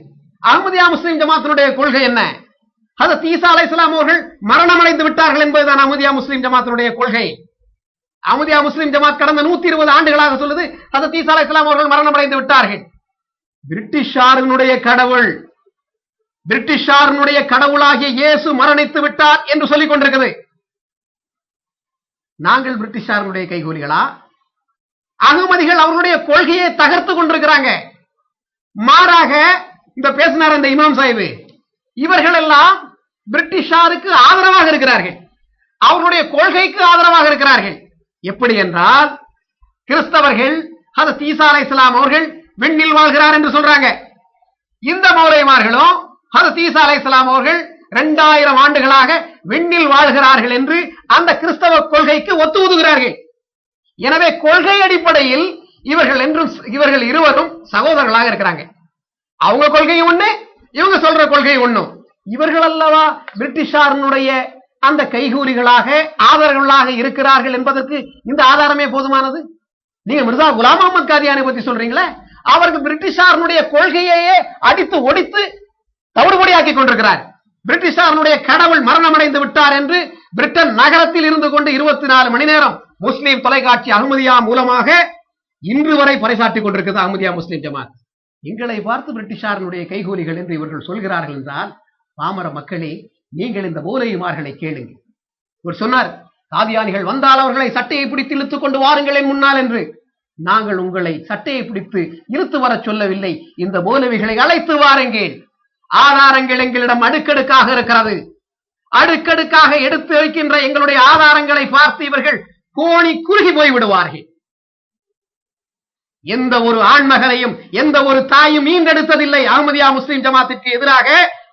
அஹ்மதியா முஸ்லிம் ஜமாத்தினுடைய கொள்கை என்ன? ஹஜ்ரத் ஈசா அலைஹிஸ்ஸலாம் அவர்கள் மரணமடைந்து விட்டார்கள் என்பதுதான் அஹ்மதியா முஸ்லிம் ஜமாத்தினுடைய கொள்கை. அஹ்மதியா முஸ்லிம் ஜமாத் கடந்த 120 ஆண்டுகளாக சொல்லுது ஹஜ்ரத் ஈசா அலைஹிஸ்ஸலாம் அவர்கள் மரணமடைந்து விட்டார்கள். பிரிட்டிஷாருடைய கடவுளாகிய இயேசு மரணித்து விட்டார் என்று சொல்லிக் கொண்டிருக்கிறது. நாங்கள் பிரிட்டிஷாருடைய கைகூலிகளா? அகமதிகள் அவர்களுடைய கொள்கையை தகர்த்து கொண்டிருக்கிறாங்க. மாறாக இந்த பேசினார் அந்த இமாம் சாஹிப், இவர்கள் எல்லாம் பிரிட்டிஷாருக்கு ஆதரவாக இருக்கிறார்கள், அவர்களுடைய கொள்கைக்கு ஆதரவாக இருக்கிறார்கள். எப்படி என்றால், கிறிஸ்தவர்கள் ஹஜ்ரத் ஈசா அலைஹிஸ்ஸலாம் அவர்கள் விண்ணில் வாழ்கிறார் என்று சொல்றாங்க. இந்த மௌலைமார்களும் ஹஜ்ரத் ஈசா அலைஹிஸ்ஸலாம் அவர்கள் 2000 ஆண்டுகளாக விண்ணில் வாழ்கிறார்கள் என்று அந்த கிறிஸ்தவ கொள்கைக்கு ஒத்து ஊதுகிறார்கள். எனவே கொள்கை அடிப்படையில் இவர்கள் இருவரும் சகோதரர்களாக இருக்கிறாங்க. அவங்க கொள்கையும் ஒண்ணு, இவங்க சொல்ற கொள்கை ஒண்ணும். இவர்கள் அல்லவா பிரிட்டிஷாருடைய அந்த கைகூலிகளாக ஆதரவுகளாக இருக்கிறார்கள் என்பதற்கு இந்த ஆதாரமே போதுமானது. நீங்க மிர்சா குலாம் அஹ்மத் காதியானை பத்தி சொல்றீங்களே, அவருக்கு பிரிட்டிஷாருடைய கொள்கையையே அடித்து ஒடித்து தவிடுபடியாக்கி கொண்டிருக்கிறார். பிரிட்டிஷாருடைய கடவுள் மரணமடைந்து விட்டார் என்று பிரிட்டன் நகரத்தில் இருந்து கொண்டு 24 மணி நேரம் முஸ்லிம் தொலைக்காட்சி அஹ்மதியா மூலமாக இன்று வரை பறைசாட்டிக் கொண்டிருக்கிறது அஹ்மதியா முஸ்லிம் ஜமாத். எங்களை பார்த்து பிரிட்டிஷாருடைய கைகூலிகள் என்று இவர்கள் சொல்கிறார்கள் என்றால், பாமர மக்களே, நீங்கள் இந்த மூலைமார்களை கேளுங்கள். இவர் சொன்னார், காதியானிகள் வந்தால் அவர்களை சட்டையை பிடித்து இழுத்துக் கொண்டு வாருங்கள் என் முன்னால் என்று. நாங்கள் உங்களை சட்டையை பிடித்து இழுத்து வர சொல்லவில்லை, இந்த மௌலவிகளை அழைத்து வாருங்கள். ஆதாரங்கள் எங்களிடம் அடுக்கடுக்காக இருக்கிறது. அடுக்கடுக்காக எடுத்து வைக்கின்ற எங்களுடைய ஆதாரங்களை பார்த்து இவர்கள் கோணி குறுகி போய் விடுவார்கள். எந்த ஒரு ஆண்மகனையும் எந்த ஒரு தாயும் ஈண்டெடுத்ததில்லை. அஹ்மதியா முஸ்லிம் ஜமாத்திற்கு எதிராக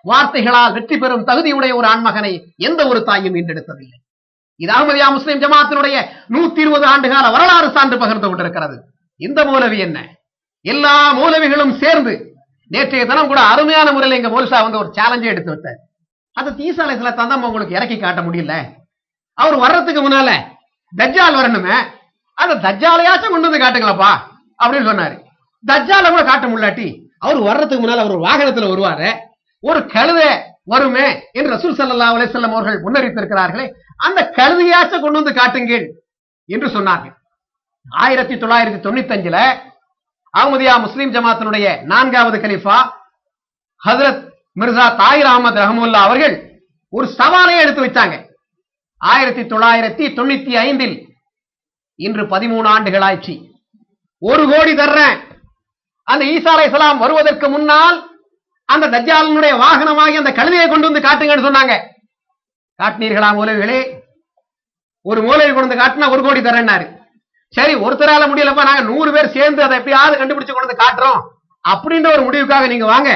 வார்த்தைகளால் வெற்றி பெறும் தகுதியுடைய ஒரு ஆண்மகனை எந்த ஒரு தாயும் ஈண்டெடுத்ததில்லை. இது அஹ்மதியா முஸ்லிம் ஜமாத்தினுடைய 120 ஆண்டுகால வரலாறு சான்று பகிர்ந்து கொண்டிருக்கிறது. இந்த மௌலவி என்ன, எல்லா மௌலவிகளும் சேர்ந்து நேற்றைய தினம் கூட அருமையான முறையில் எங்க மௌல்சா ஒரு சேலஞ்சை எடுத்து வச்சார். அந்த ஈசா அலைஹிஸ்ஸலாம் தான் உங்களுக்கு இறக்கி காட்ட முடியல. அவர் வர்றதுக்கு முன்னால தஜ்ஜால் வரணுமே, அந்த தஜ்ஜாலையாச்சும் கொண்டு வந்து காட்டுங்களப்பா அப்படின்னு சொன்னாரு. தஜ்ஜால கூட காட்ட முடியாட்டி அவர் வர்றதுக்கு முன்னால அவர் வாகனத்துல வருவாரு, ஒரு கழுதை வருமே என்று ரசூல் ஸல்லல்லாஹு அலைஹி வஸல்லம் அவர்கள் முன்னறிவித்திருக்கிறார்களே, அந்த கழுதையாச்சும் கொண்டு வந்து காட்டுங்கள் என்று சொன்னார்கள். 1995 அஹ்மதியா முஸ்லிம் ஜமாத்தினுடைய 4வது கலீஃபா ஹஜ்ரத் மிர்சா தாயிர் அஹ்மத் ரஹ்மத்துல்லாஹ் அவர்கள் ஒரு சவாலை எடுத்து வச்சாங்க. 1995 இன்று 13 ஆண்டுகள் ஆயிடுச்சு. 1 கோடி தர்றேன், அந்த ஈசா அலைஹிஸ்ஸலாம் வருவதற்கு முன்னால் அந்த தஜ்ஜாலினுடைய வாகனமாகி அந்த கழுதையை கொண்டு வந்து காட்டுங்கன்னு சொன்னாங்க. காட்டினீர்களா மௌலவிகளே? ஒரு மௌலவி கொண்டு வந்து காட்டினா 1 கோடி தரேன்னாரு. சரி, ஒருத்தரால முடியலப்பா, நாங்க 100 பேர் சேர்ந்து அதை எப்படியாவது கண்டுபிடிச்சு கொண்டு வந்து காட்டுறோம் அப்படின்ற ஒரு முடிவுக்காக நீங்க வாங்க,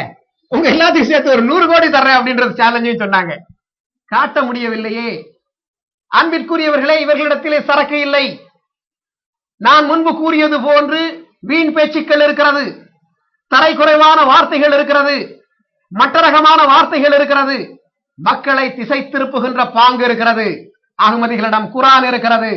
உங்க எல்லாத்தையும் சேர்த்து ஒரு 100 கோடி தர்றேன் அப்படின்றது சேலஞ்சு சொன்னாங்க. காட்ட முடியவில்லையே. அன்பிற்குரியவர்களே, இவர்களிடத்திலே சரக்கு இல்லை. நான் முன்பு கூறியது போன்று வீண் பேச்சுக்கள் இருக்கிறது, தரைக்குறைவான வார்த்தைகள் இருக்கிறது, மட்டரகமான வார்த்தைகள் இருக்கிறது, மக்களை திசை திருப்புகின்ற பாங்கு இருக்கிறது. அஹ்மதிகளிடம் குர்ஆன் இருக்கிறது,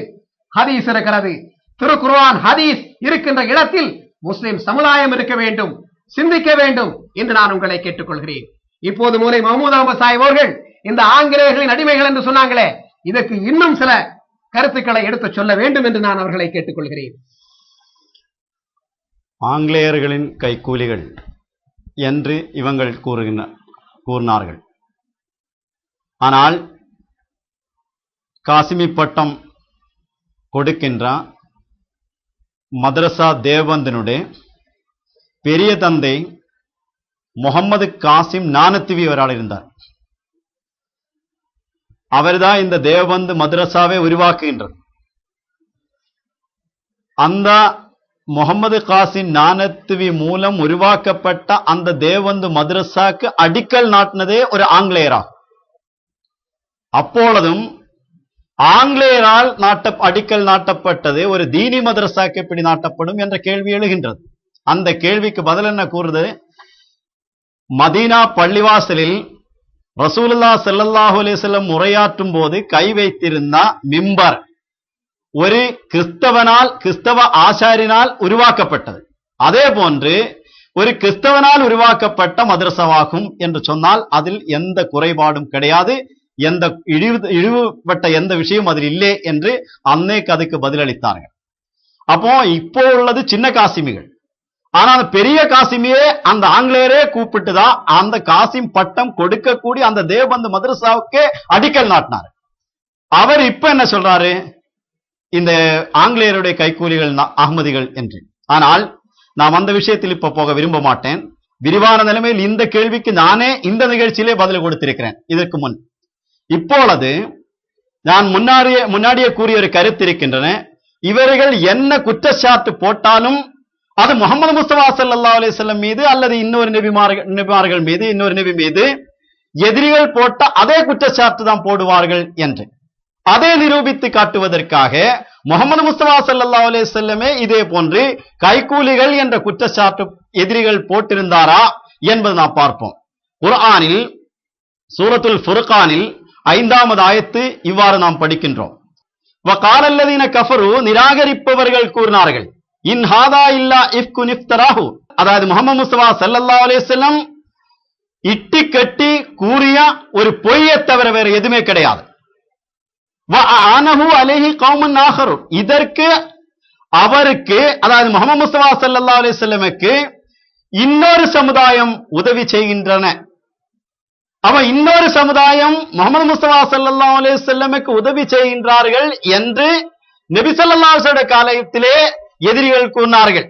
ஹதீஸ் இருக்கிறது. திருக்குர்ஆன் ஹதீஸ் இருக்கின்ற இடத்தில் முஸ்லிம் சமுதாயம் இருக்க வேண்டும், சிந்திக்க வேண்டும் என்று நான் உங்களை கேட்டுக்கொள்கிறேன். இப்போது மூலை மஹமூத் அஹ்மத் சாஹிப் அவர்கள் இந்த ஆங்கிலேயர்களின் அடிமைகள் என்று சொன்னாங்களே, இதற்கு இன்னும் சில கருத்துக்களை எடுத்து சொல்ல வேண்டும் என்று நான் அவர்களை கேட்டுக்கொள்கிறேன். ஆங்கிலேயர்களின் கைக்கூலிகள் என்று இவங்கள் கூறினார்கள். ஆனால் காசிமி பட்டம் கொடுக்கின்ற மதரசா தேவபந்தினுடைய பெரிய தந்தை முகமது காசிம் நானத்துவி அவரால் இருந்தார். அவர்தான் இந்த தேவபந்து மதரசாவை உருவாக்குகின்றது. அந்த முகமது காசிம் நானத்துவி மூலம் உருவாக்கப்பட்ட அந்த தேவபந்து மதரசாக்கு அடிக்கல் நாட்டினதே ஒரு ஆங்கிலேயராகும். அப்பொழுதும் ஆங்கிலேயரால் அடிக்கல் நாட்டப்பட்டது ஒரு தீனி மதரசாக்கு எப்படி நாட்டப்படும் என்ற கேள்வி எழுகின்றது. அந்த கேள்விக்கு பதில் என்ன கூறுது? மதீனா பள்ளிவாசலில் ரசூலுல்லாஹ் ஸல்லல்லாஹு அலைஹி வஸல்லம் உரையாற்றும் போது கை வைத்திருந்த மிம்பர் ஒரு கிறிஸ்தவ ஆசாரினால் உருவாக்கப்பட்டது. அதே போன்று ஒரு கிறிஸ்தவனால் உருவாக்கப்பட்ட மதரசாவாகும் என்று சொன்னால் அதில் எந்த குறைபாடும் கிடையாது, எந்த இழிவுபட்ட எந்த விஷயம் அதில் இல்லை என்று அன்னைக்கு அதுக்கு பதிலளித்தார்கள். அப்போ இப்போ உள்ளது சின்ன காசிமிகள். ஆனால் பெரிய காசிமியே அந்த ஆங்கிலேயரே கூப்பிட்டுதான் அந்த காசிம் பட்டம் கொடுக்கக்கூடிய அந்த தேவபந்து மதரசாவுக்கே அடிக்கல் நாட்டினார். அவர் இப்ப என்ன சொல்றாரு? இந்த ஆங்கிலேயருடைய கைக்கூலிகள் அகமதிகள் என்று. ஆனால் நாம் அந்த விஷயத்தில் இப்ப போக விரும்ப மாட்டேன். விரிவான நிலைமையில் இந்த கேள்விக்கு நானே இந்த நிகழ்ச்சியிலே பதில் கொடுத்திருக்கிறேன் இதற்கு முன். இப்பொழுது நான் முன்னாடியே கூறிய ஒரு கருத்து இருக்கின்றன. இவர்கள் என்ன குற்றச்சாட்டு போட்டாலும் அது முகமது முஸ்தபா ஸல்லல்லாஹு அலைஹி வஸல்லம் மீது அல்லது இன்னொரு நபிமார்கள் மீது இன்னொரு நபி மீது எதிரிகள் போட்ட அதே குற்றச்சாட்டு தான் போடுவார்கள் என்று அதை நிரூபித்து காட்டுவதற்காக முகமது முஸ்தபா ஸல்லல்லாஹு அலைஹி வஸல்லமே இதே போன்று கைக்கூலிகள் என்ற குற்றச்சாட்டு எதிரிகள் போட்டிருந்தாரா என்பது நாம் பார்ப்போம். குர்ஆனில் சூரத்துல் ஃபுர்கானில் 5வது ஆயத்து இவ்வாறு நாம் படிக்கின்றோம். வகாலல்லதீன கஃபரு, நிராகரிப்பவர்கள் கூறினார்கள், இன் ஹாதா இல்லா இஃப்குன் இஃப்தராஹு, அதாவது முஹம்மது முஸ்தபா ஸல்லல்லாஹு அலைஹி வஸல்லம் இட்டி கட்டி கூறிய ஒரு பொய்யை தவிர வேறு எதுவுமே கிடையாது. வஅனஹு அலைஹி கௌமுன் ஆகரு, இதற்கு அவருக்கு அதாவது முஹம்மது முஸ்தபா ஸல்லல்லாஹு அலைஹி வஸல்லமுக்கு இன்னொரு சமுதாயம் உதவி செய்கின்றன. அவன் இன்னொரு சமுதாயம் முஹம்மது முஸ்தபா ஸல்லல்லாஹு அலைஹி வஸல்லமுக்கு உதவி செய்கின்றார்கள் என்று நபி ஸல்லல்லாஹு அலைஹி வஸல்லம் காலத்திலே எதிரிகள் கூறினார்கள்.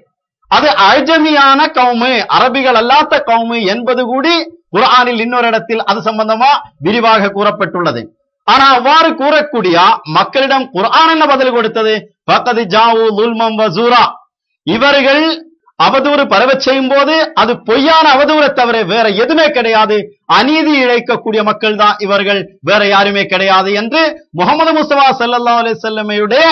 அது அஜமியான கௌமு, அரபிகள் அல்லாத கௌமு என்பது கூடி குர்ஆனில் இன்னொரு இடத்தில் அது சம்பந்தமா விரிவாக கூறப்பட்டுள்ளது. ஆனா அவ்வாறு கூறக்கூடிய மக்களிடம் குர்ஆன் என்ன பதில் கொடுத்தது? ஃபக்கத் ஜாஉ ظுல்மன் வஸூரா, இவர்கள் அவதூறு பரவச் செய்யும் போது அது பொய்யான அவதூறை தவிர வேற எதுவுமே கிடையாது, அநீதி இழைக்கக்கூடிய மக்கள் தான் இவர்கள், வேற யாருமே கிடையாது என்று முஹம்மது முஸ்தபா ஸல்லல்லாஹு அலைஹி வஸல்லமுடைய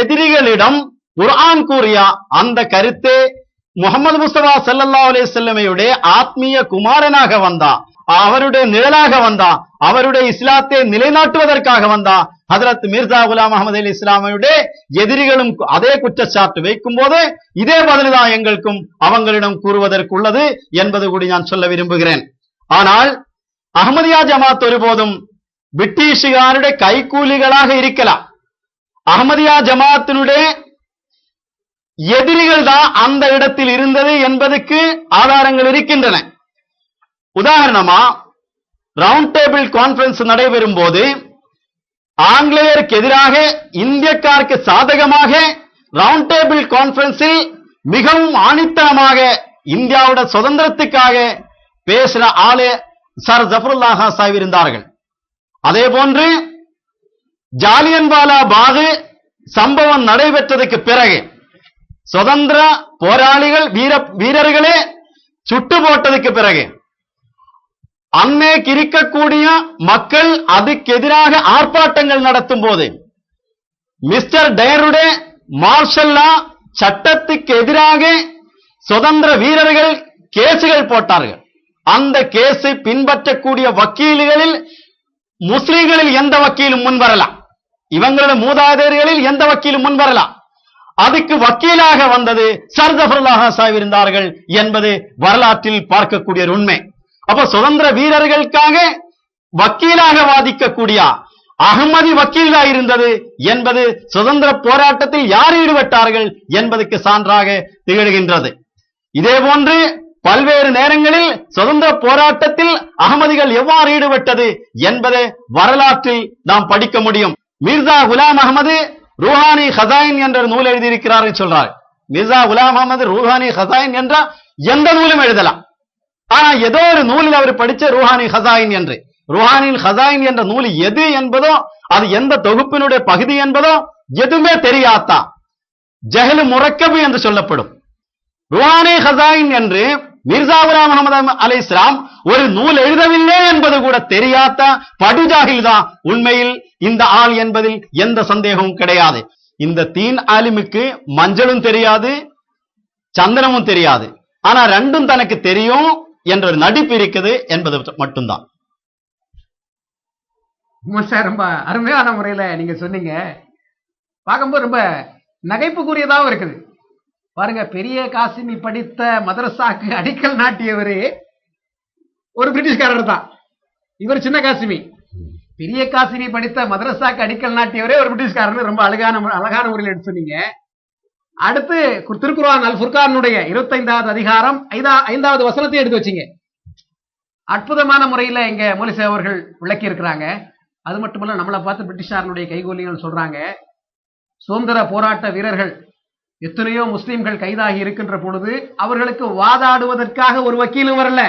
எதிரிகளிடம் குர்ஆன் கூறிய அந்த கருத்து முஹம்மது முஸ்தபா ஸல்லல்லாஹு அலைஹி வஸல்லமுடைய ஆத்மீய குமாரனாக வந்தா, அவருடைய நிழலாக வந்தா, அவருடைய இஸ்லாத்தை நிலைநாட்டுவதற்காக வந்தா ஹஜ்ரத் மிர்சா குலாம் அஹ்மத் அலி இஸ்லாமியுடைய எதிரிகளும் அதே குற்றச்சாட்டு வைக்கும் போது இதே பதில்தான் எங்களுக்கும் அவங்களிடம் கூறுவதற்குள்ளது என்பது கூடி நான் சொல்ல விரும்புகிறேன். ஆனால் அஹ்மதியா ஜமாத் ஒருபோதும் பிரிட்டிஷுகாருடைய கைக்கூலிகளாக இருக்கலாம். அஹ்மதியா ஜமாத்தினுடைய எதிரிகள் தான் அந்த இடத்தில் இருந்தது என்பதற்கு ஆதாரங்கள் இருக்கின்றன. உதாரணமா ரவுண்ட் டேபிள் கான்பரன்ஸ் நடைபெறும் போது ஆங்கிலேயருக்கு எதிராக இந்தியக்காருக்கு சாதகமாக ரவுண்ட் டேபிள் கான்பரன்ஸில் மிகவும் ஆணித்தனமாக இந்தியாவோட சுதந்திரத்துக்காக பேசுற ஆளே சர் ஜஃபருல்லா கான் சாஹிப் இருந்தார்கள். அதே போன்று ஜாலியன்வாலா பாக் சம்பவம் நடைபெற்றதுக்கு பிறகு சுதந்திர போராளிகள் வீரர்களே சுட்டு போட்டதுக்கு பிறகு அன்னைக்கு இருக்கக்கூடிய மக்கள் அதுக்கு எதிராக ஆர்ப்பாட்டங்கள் நடத்தும் போது மிஸ்டர் டயருடைய மார்ஷல்லா சட்டத்துக்கு எதிராக சுதந்திர வீரர்கள் கேசுகள் போட்டார்கள். அந்த கேஸை பின்பற்றக்கூடிய வக்கீல்களில் முஸ்லிம்களில் எந்த வக்கீலும் முன்வரலாம், இவங்களோட மூதாதையர்களில் எந்த வக்கீலும் முன்வரலாம். அதுக்கு வக்கீலாக வந்தது சர் ஜஃபருல்லா கான் சாஹிப் இருந்தார்கள் என்பது வரலாற்றில் பார்க்கக்கூடிய உண்மை. அப்ப சுதந்திர வீரர்களுக்காக வக்கீலாக வாதிக்கக்கூடிய அகமதி வக்கீலா இருந்தது என்பது சுதந்திர போராட்டத்தில் யார் ஈடுபட்டார்கள் என்பதற்கு சான்றாக திகழ்கின்றது. இதே போன்று பல்வேறு நேரங்களில் சுதந்திர போராட்டத்தில் அகமதிகள் எவ்வாறு ஈடுபட்டது என்பதை வரலாற்றில் நாம் படிக்க முடியும். மிர்சா குலாம் அகமது ரூஹானி ஹசாயின் என்ற நூல் எழுதியிருக்கிறார்கள் சொல்றார். மிர்சா குலாம் அகமது ரூஹானி ஹசாயின் என்ற எந்த நூலும் எழுதலாம். ஆனா ஏதோ ஒரு நூலில் அவர் படிச்ச ரூஹானி ஹசாயின் என்று. ரூஹானில் ஹசாயின் என்ற நூல் எது என்பதோ அது எந்த தொகுப்பினுடைய பகுதி என்பதோ எதுவுமே தெரியாதா ஜஹல் முரக்கபு என்று சொல்லப்படும். ரூஹானி ஹசாயின் என்று மிர்சா குலாம் அஹமது அலைஹிஸ்ஸலாம் ஒரு நூல் எழுதவில்லை என்பது கூட தெரியாத படுஜாகில் தான் உண்மையில் இந்த ஆள் என்பதில் எந்த சந்தேகமும் கிடையாது. இந்த தீன் ஆலிமுக்கு மஞ்சளும் தெரியாது, சந்தனமும் தெரியாது. ஆனா ரெண்டும் தனக்கு தெரியும் என்ற ஒரு நடிப்பு இருக்குது என்பது மட்டும்தான். ரொம்ப அருமையான முறையில நீங்க சொன்னீங்க. பார்க்கும்போது ரொம்ப நகைப்புக்குரியதாகவும் இருக்குது. பாருங்க, பெரிய காசிமி படித்த மதரசாக்கு அடிக்கல் நாட்டியவரு ஒரு பிரிட்டிஷ்காரர் தான். இவர் சின்ன காசிமி. பெரிய காசிமி படித்த மதரசாக்கு அடிக்கல் நாட்டியவரே ஒரு பிரிட்டிஷ்காரர். ரொம்ப அழகான முறையில் எடுத்து சொன்னீங்க. அடுத்து திருக்குர்ஆன் அல் ஃபுர்கானுடைய 25வது அதிகாரம் 5வது வசனத்தை எடுத்து வச்சீங்க. அற்புதமான முறையில இங்க மௌலிசே அவர்கள் விளக்கி இருக்கிறாங்க. அது மட்டுமல்ல, நம்மளை பார்த்து பிரிட்டிஷாரனுடைய கைகூலிகள் சொல்றாங்க, சுதந்திர போராட்ட வீரர்கள் எத்தனையோ முஸ்லிம்கள் கைதாகி இருக்கின்ற பொழுது அவர்களுக்கு வாதாடுவதற்காக ஒரு வக்கீலும் வரல.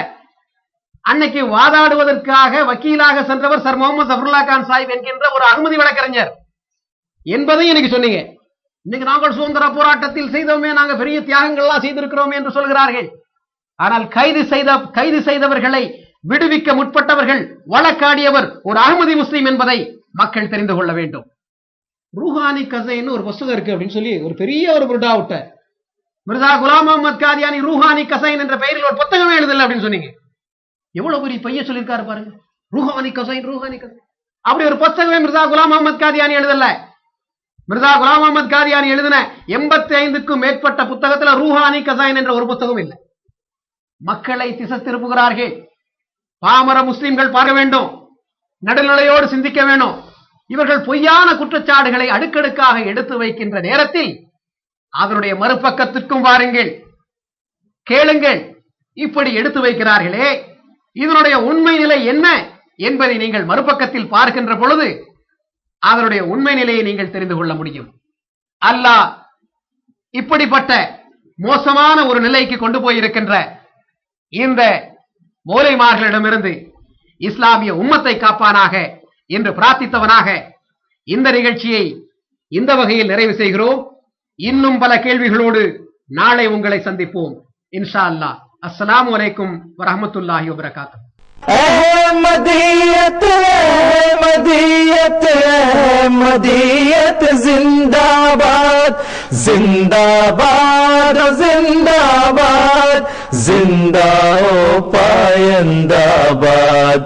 அன்னைக்கு வாதாடுவதற்காக வக்கீலாக சென்றவர் சர் முகமது ஜஃபருல்லா கான் சாஹிப் என்கின்ற ஒரு அகமதி வழக்கறிஞர் என்பதையும் இன்னைக்கு சொன்னீங்க. இன்னைக்கு நாங்கள் சுதந்திர போராட்டத்தில் செய்தோமே, நாங்கள் பெரிய தியாகங்கள்லாம் செய்திருக்கிறோம் என்று சொல்கிறார்கள். ஆனால் கைது செய்தவர்களை விடுவிக்க முற்பட்டவர்கள், வழக்காடியவர் ஒரு அகமதி முஸ்லிம் என்பதை மக்கள் தெரிந்து கொள்ள வேண்டும். ரூஹானி கசைன்னு ஒரு புத்தகம் இருக்கு அப்படின்னு சொல்லி ஒரு பெரிய ஒரு புர்டா விட்ட மிர்சா குலாம் முஹம்மது காதியானி ரூஹானி கசைன் என்ற பெயரில் ஒரு புத்தகமே எழுதல அப்படின்னு சொன்னீங்க. எவ்வளவு பெரிய பைய சொல்லியிருக்காரு பாருங்க. ரூஹானி கசைன் அப்படி ஒரு புத்தகமே மிர்சா குலாம் முஹம்மது காதியானி எழுதல. மிர்சா குலாம் முஹம்மது காதியானி எழுதின 85க்கும் மேற்பட்ட புத்தகத்துல ரூஹானி கசைன் என்ற ஒரு புத்தகம் இல்லை. மக்களை திசை திருப்புகிறார்கள். பாமர முஸ்லிம்கள் பார்க்க வேண்டும், நடுநிலையோடு சிந்திக்க வேண்டும். இவர்கள் பொய்யான குற்றச்சாட்டுகளை அடுக்கடுக்காக எடுத்து வைக்கின்ற நேரத்தில் அதனுடைய மறுபக்கத்திற்கும் வாருங்கள், கேளுங்கள். இப்படி எடுத்து வைக்கிறார்களே, இதனுடைய உண்மை நிலை என்ன என்பதை நீங்கள் மறுபக்கத்தில் பார்க்கின்ற பொழுது அதனுடைய உண்மை நிலையை நீங்கள் தெரிந்து கொள்ள முடியும். அல்லாஹ் இப்படிப்பட்ட மோசமான ஒரு நிலைக்கு கொண்டு போயிருக்கின்ற இந்த மௌலைமார்களிடமிருந்து இஸ்லாமிய உம்மத்தை காப்பானாக என்று பிரார்த்தித்தவனாக இந்த நிகழ்ச்சியை இந்த வகையில் நிறைவு செய்கிறோம். இன்னும் பல கேள்விகளோடு நாளை உங்களை சந்திப்போம் இன்ஷா அல்லாஹ். அஸ்ஸலாமு அலைக்கும் வரஹ்மத்துல்லாஹி வபரகாத்துஹு. अहमदियत अहमदियत अहमदियत जिंदाबाद जिंदाबाद जिंदाबाद जिंदा ओ पायंदाबाद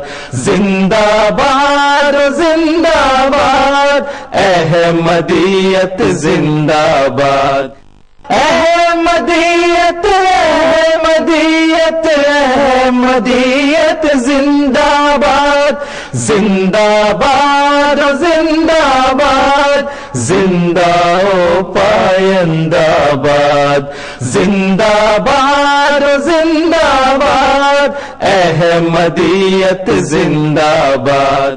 जिंदाबाद जिंदाबाद अहमदियत जिंदाबाद अहमदियत अहमदियत अहमदियत जिंदाबाद जिंदाबाद जिंदाबाद जिंदा ओ पायंदाबाद जिंदाबाद जिंदाबाद अहमदियत जिंदाबाद.